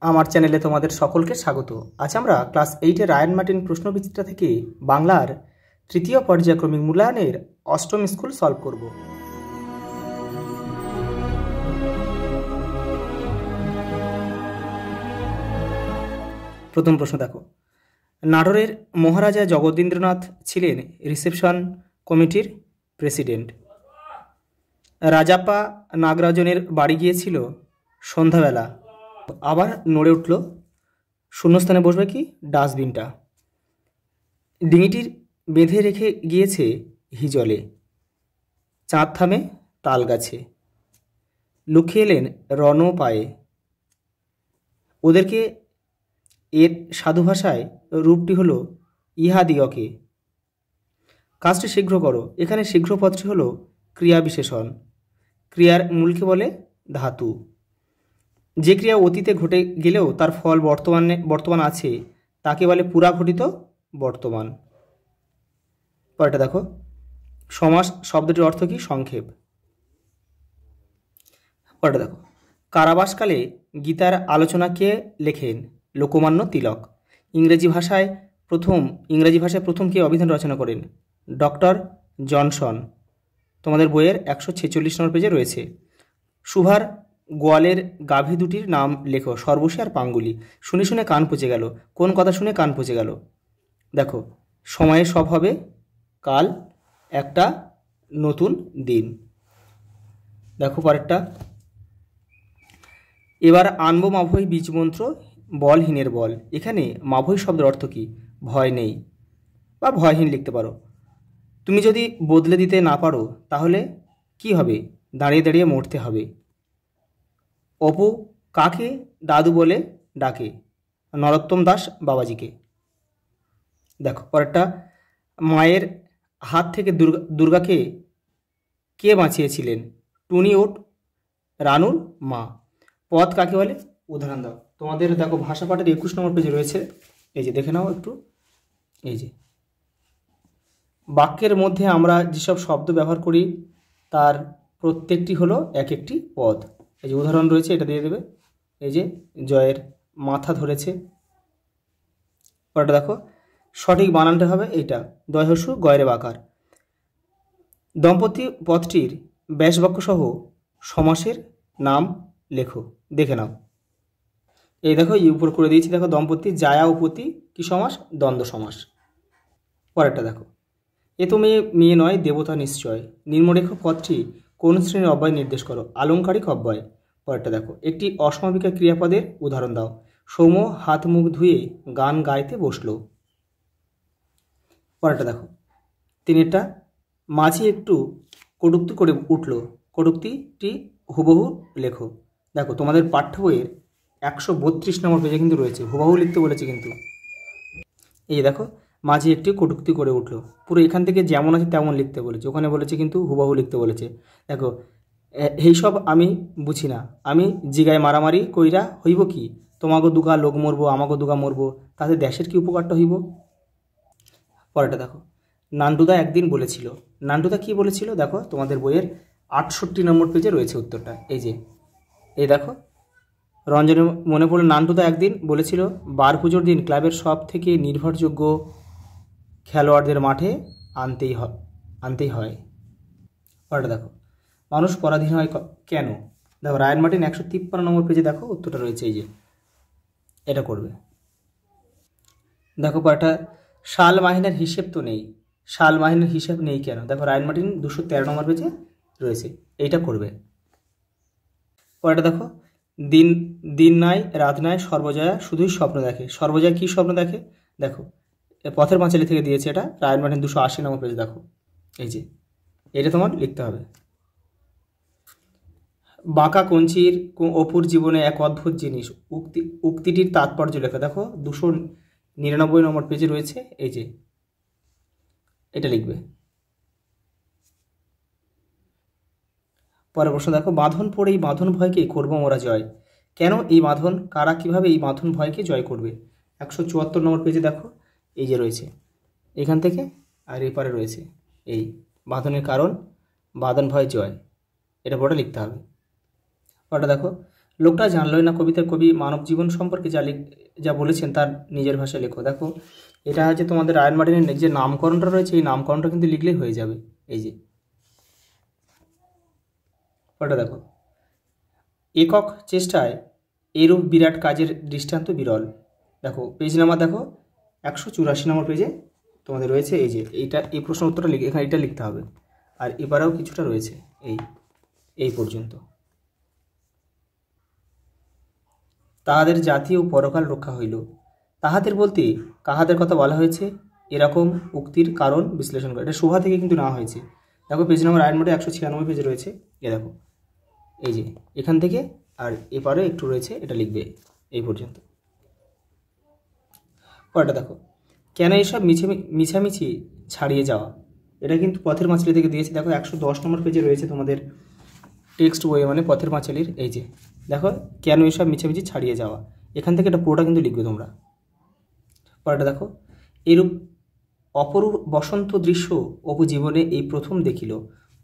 আমার চ্যানেলে তোমাদের সকলকে স্বাগত। আজ আমরা ক্লাস 8 রায়ান মার্টিন প্রশ্নবিচিত্রা থেকে বাংলার তৃতীয় পর্যায়ক্রমিক মূল্যায়নের অষ্টম স্কুল সলভ করব। প্রথম প্রশ্ন দেখো, নাটোরের মহারাজা জগদীন্দ্রনাথ ছিলেন রিসেপশন কমিটির প্রেসিডেন্ট। রাজাপ্পা নাগরাজনের বাড়ি গিয়েছিল সন্ধ্যাবেলা। আবার নড়ে উঠল, শূন্যস্থানে বসবে কি ডাস্টবিনটা। ডিঙিটির বেঁধে রেখে গিয়েছে হিজলে, চাঁদ থামে তাল গাছে। লুকিয়ে এলেন রণ পায়ে, ওদেরকে এর সাধু ভাষায় রূপটি হলো ইহা দিগকে। কাজটি শীঘ্র করো। এখানে শীঘ্র পদটি হলো ক্রিয়া বিশেষণ। ক্রিয়ার মূলকে বলে ধাতু। যে ক্রিয়া অতীতে ঘটে গেলেও তার ফল বর্তমান আছে তাকে বলে পুরা ঘটিত বর্তমান। পরেরটা দেখো, সমাস শব্দটির অর্থ কি? সংক্ষেপ। পরেরটা দেখো, কারাবাসকালে গীতার আলোচনা কে লেখেন? লোকমান্য তিলক। ইংরেজি ভাষায় প্রথম কে অভিধান রচনা করেন? Doctor Johnson. তোমাদের বইয়ের 146 নম্বর পেজে রয়েছে। সুভার গোয়ালের গাভী দুটির নাম লেখো। সর্বশী আর পাঙ্গুলি। শুনে শুনে কান পচে গেল। কোন কথা শুনে কান পচে গেল? দেখো, সময়ে সব হবে, কাল একটা নতুন দিন। দেখো পরেরটা, এবার আনবো মাভৈ বীজমন্ত্র বলহীনের বল। এখানে মাভৈ শব্দের অর্থ কি? ভয় নেই বা ভয়হীন লিখতে পারো। তুমি যদি বদলে দিতে না পারো তাহলে কি হবে? দাঁড়িয়ে দাঁড়িয়ে মরতে হবে। অপু কাকে দাদু বলে ডাকে? নরোত্তম দাস বাবাজিকে। দেখো পরেরটা, মায়ের হাত থেকে দুর্গাকে কে বাঁচিয়েছিলেন? টুনি ও রানুর মা। পদ কাকে বলে? উদাহরণ দাও। তোমাদের দেখো ভাষা পাঠের 21 নম্বর পেজে রয়েছে, এই যে দেখে নাও একটু। এই যে বাক্যের মধ্যে আমরা যেসব শব্দ ব্যবহার করি তার প্রত্যেকটি হলো এক একটি পদ। এই যে উদাহরণ রয়েছে, এটা দিয়ে দেবে। এই যে জয়ের মাথা ধরেছে। পরেরটা দেখো, সঠিক বানানটা হবে এইটা, দয় হস্যু গয়রে বাকার। দম্পতি পদটির ব্যাসবাক্য সহ সমাসের নাম লেখো। দেখে নাও। এই দেখো উপর করে দিয়েছি। দেখো, দম্পতি জায়া উপতি কি সমাস? দ্বন্দ্ব সমাস। পরেরটা দেখো, এ তো মেয়ে নয় দেবতা নিশ্চয়। নিম্নরেখ পদটি কোন শ্রেণীর অব্যয় নির্দেশ করো? আলংকারিক অব্যয়। পরেরটা দেখো, একটি অসমাপিকা ক্রিয়াপদের উদাহরণ দাও। সৌম্য হাত মুখ ধুয়ে গান গাইতে বসলো। পরেরটা দেখো, তিনেরটা, মাঝি একটু কটূক্তি করে উঠল। কটূক্তিটি হুবহু লেখো। দেখো তোমাদের পাঠ্য বইয়ের 132 নম্বর পেজে কিন্তু রয়েছে, হুবহু লিখতে বলেছে কিন্তু। এই দেখো, মাঝি একটি কটূক্তি করে উঠল, পুরো এখান থেকে যেমন আছে তেমন লিখতে বলেছে, ওখানে বলেছে কিন্তু হুবহু লিখতে বলেছে। দেখো, এইসব আমি বুঝি না, আমি জিগায় মারামারি কইরা হইব কি? তোমাগো দুগা লোক মরবো, আমাগো দুগা মরবো, তাতে দেশের কি উপকারটা হইব? পরেরটা দেখো, নান্টুদা একদিন বলেছিল। নান্টুদা কি বলেছিল? দেখো তোমাদের বইয়ের 68 নম্বর পেজে রয়েছে উত্তরটা। এই দেখো, রঞ্জনের মনে পড়ল, নান্টুদা একদিন বলেছিল বার পুজোর দিন ক্লাবের সব থেকে নির্ভরযোগ্য খেলোয়াড়দের মাঠে আনতেই হয়। পরেরটা দেখো, মানুষ পরাধীন হয় কেন? দেখো রায়ান মার্টিন 153 নম্বর পেজে দেখো উত্তরটা রয়েছে। এই যে এটা করবে। দেখো পরেরটা, সাল মাহিনার হিসেব তো নেই। সাল মাহিনার হিসেব নেই কেন? দেখো রায়ান মার্টিন 213 নম্বর পেজে রয়েছে, এইটা করবে। পরেরটা দেখো, দিন নাই রাত নাই সর্বজয়া শুধুই স্বপ্ন দেখে। সর্বজয়া কি স্বপ্ন দেখে? দেখো পথের পাঁচালী থেকে দিয়েছে, এটা রায়ান মার্টিন 280 নম্বর পেজে দেখো। এই যে এটা তোমার লিখতে হবে। বাঁকা কঞ্চির অপুর জীবনে এক অদ্ভুত জিনিস, উক্তিটির তাৎপর্য লেখা। দেখো 299 নম্বর পেজে রয়েছে, এই যে এটা লিখবে। পরের প্রশ্ন দেখো, বাঁধন পড়ে এই বাঁধন ভয়কে করবো মোরা জয়। কেন এই বাঁধন? কারা কিভাবে এই বাঁধন ভয়কে জয় করবে? 174 নম্বর পেজে দেখো, এই যে রয়েছে এখান থেকে আর এপারে রয়েছে এই বাঁধনের কারণ, বাঁধন ভয় জয়, এটা পরে লিখতে হবে। পরেরটা দেখো, লোকটা জানলই না কবিতার কবি মানব জীবন সম্পর্কে যা বলেছেন তার নিজের ভাষায় লেখো। দেখো এটা হচ্ছে তোমাদের রায়ান মার্টিনের যে নামকরণটা রয়েছে, এই নামকরণটা কিন্তু লিখলেই হয়ে যাবে। এই যে ওটা দেখো, একক চেষ্টায় এরূপ বিরাট কাজের দৃষ্টান্ত বিরল। দেখো পেজ নাম্বার দেখো 184 নম্বর পেজে তোমাদের রয়েছে। এই যে এই প্রশ্ন উত্তরটা এখানে এটা লিখতে হবে। আর এবারেও কিছুটা রয়েছে এই পর্যন্ত। তাহাদের জাতি ও পরকাল রক্ষা হইল। তাহাদের বলতে কাহাদের কথা বলা হয়েছে, এরকম উক্তির কারণ বিশ্লেষণ করে। এটা শোভা থেকে কিন্তু নেওয়া হয়েছে। দেখো পেজ নাম্বার রায়ের মোটে 196 পেজে রয়েছে। দেখো এই যে এখান থেকে আর এপারে একটু রয়েছে, এটা লিখবে এই পর্যন্ত। পরেরটা দেখো, কেন এইসব মিছামিছি ছাড়িয়ে যাওয়া। এটা কিন্তু পথের পাঁচালী থেকে দিয়েছে। দেখো 110 নম্বর পেজে রয়েছে তোমাদের টেক্সট বইয়ে, মানে পথের পাঁচালীর। এই যে দেখো, কেন এইসব মিছামিছি ছাড়িয়ে যাওয়া, এখান থেকে এটা পুরোটা কিন্তু লিখবে তোমরা। পরেরটা দেখো, এরূপ অপরূপ বসন্ত দৃশ্য অপু জীবনে এই প্রথম দেখিল।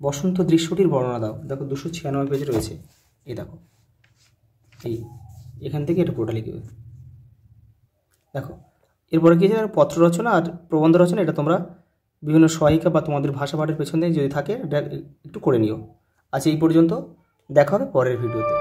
বসন্ত দৃশ্যটির বর্ণনা দাও। দেখো 296 পেজে রয়েছে। এই দেখো এখান থেকে এটা পুরোটা লিখবে। দেখো এরপরে কি আছে, পত্র রচনা আর প্রবন্ধ রচনা। এটা তোমরা বিভিন্ন সহায়িকা বা তোমাদের ভাষা পাঠের পেছনে যদি থাকে এটা একটু করে নিও। আচ্ছা এই পর্যন্ত, দেখা হবে পরের ভিডিওতে।